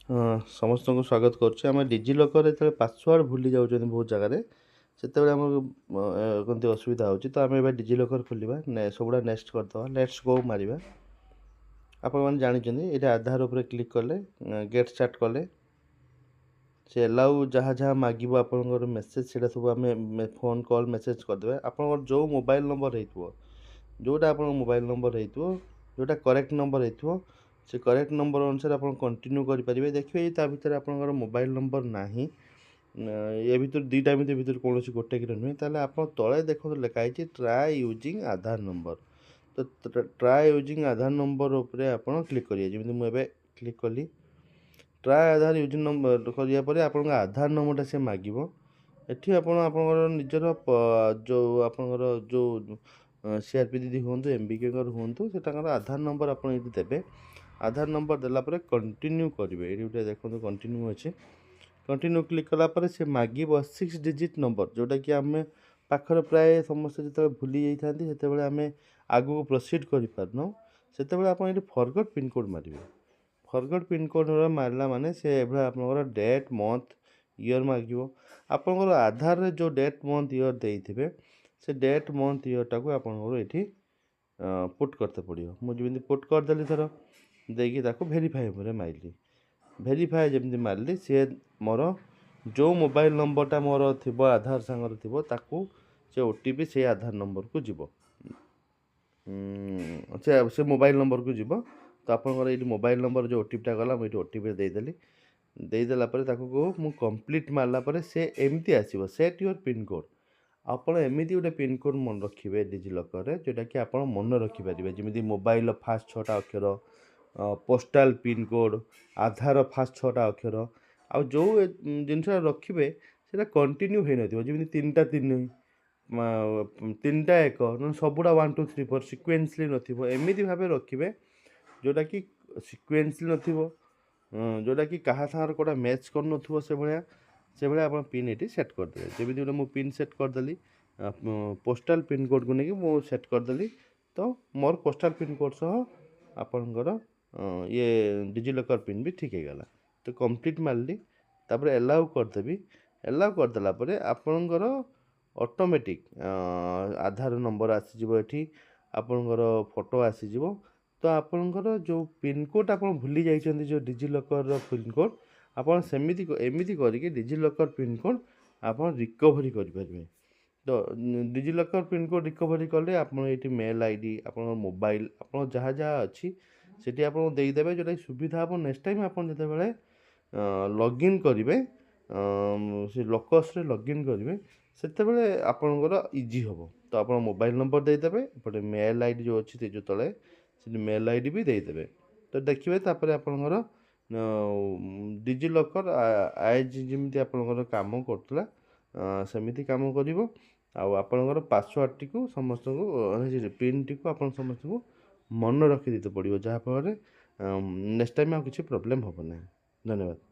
समस्त को स्वागत करें डिजिलकर जो पासवर्ड भूली जाऊँ बहुत जगह से कमी असुविधा हो तो आम ए डिजिलकर खोलिया सबुरा नेक्स्ट करदे लेट्स गो मारिबा आपण मैंने जानते ये आधार उपर क्लिक कले गेट स्टार्ट कले से अलाउ जहाँ जहाँ मागिब आपंकर मेसेज से सब आम फोन कॉल मेसेज करदे आप जो मोबाइल नंबर हो जोटा आप मोबाइल नंबर हो जोटा करेक्ट नंबर हो से करेक्ट नंबर अनुसार आप कंटिन्यू करेंगे देखिए ता भर आपंकर मोबाइल नंबर ना ये भर दुईटा भर कौन गोटे नुहे ताले आप तले देखो लिखाई ट्राए यूजिंग आधार नंबर तो ट्राए यूजिंग आधार नंबर उपर आप क्लिक करेंगे जमी मुझे क्लिक कली ट्राए आधार यूजिंग नंबर करापर आप आधार नंबरटा से मागिब एटी आपंकर निजर जो आपंकर जो सीआरपी दीदी हूँ एमबीके हूँ से आधार नंबर आप देते आधार नंबर देलापर कंटिन्यू करेंगे ये गोटे देखो कंटिन्यू अच्छे कंटिन्यू क्लिक कलापर से मागिब 6 डिजिट नंबर जोटा कि आम पाखर प्राय समस्त जो भूली जाती से आम आगू प्रोसीड करना से आप फरगट पिनकोड मारे फरगट पिनकोड मारला माने से आप डेट मंथ ईयर मागिब आपंकर आधार जो डेट मंथ ईयर देते से डेट मंथ ईयर टाक ये पुट करते पड़ो मुझे पुट करदेली थर देखिए ताको वेरीफाई पर माइली वेरीफाई जमी मारे सी मोर जो मोबाइल नंबरटा मोर थी आधार सांगर थी ताकू से ओटीपी से आधार नंबर को जीव से मोबाइल नंबर को जीव तो आपंकर ये मोबाइल नंबर जो ओटीपीटा गला मुझे ओटीपी देदेली देदेला मु कंप्लीट मारला से एमती आसो सेट योर पिन कोड आप एमती गोटे पिन कोड मन रखिए डिजिलकर जोटा कि आप मन रखिपारे जमी मोबाइल फास्ट 6टा अक्षर पोस्टाल पिन कोड आधार फास्ट 6टा अक्षर आ जो जिनसा रखिए से कंटिन्यू हो नमी 3टा 3 3टा 1 ना सबुड़ा 1 2 3 4 सिक्वेन्सली नमती भाव रखिए जोटा कि सिक्वेन्सली जोटा कि क्या सागर कौटा मैच कर नो से भाया आप पिन ये सेट करदे जमी गोटे मुझे पिन सेट करदेली पोस्टाल पिन कोड को लेकिन मुझे सेट करदेली तो मोर पोस्टाल पिन कोड सह आपणकर ये डिजिलकर पिन भी ठीक है तो कंप्लीट मारली तापर एलाउ करदेवी एलाउ करदेला आपणकर ऑटोमेटिक आधार नंबर आसीजिवो एठी आपणकर फोटो आसीजिवो तो आपणकर जो पिन कोड आप भूली जाइछन्ती जो डिजिलकर पिन कोड आपन सेमिति एमिति करके डिजिलकर पिन कोड आप रिकवरी करेंगे तो डिजिलकर पिन कोड रिकवरी कले आप मेल आईडी आप मोबाइल आप जहाँ जहाँ अच्छी सेठी आप देदेवे जोटा सुविधा हम नेक्स्ट टाइम आप जो लॉगिन करेंगे से लॉकर्स लॉगिन करेंगे से आपंकर इजी हम तो आप मोबाइल नंबर देदेवे एपटे मेल आईडी जो अच्छी जो तले से मेल आईडी भी देदेवे तो देखिए तापर आपंकर डिजिलकर आईज जमी आपंकर काम करूला सेमिति काम करिवो आपंकर पासवर्ड टी को समस्त को पिन टी को आप समस्त को मन रखी देते पड़ो जहाँफल नेक्स्ट टाइम आ किसी प्रोब्लेम हम ना धन्यवाद।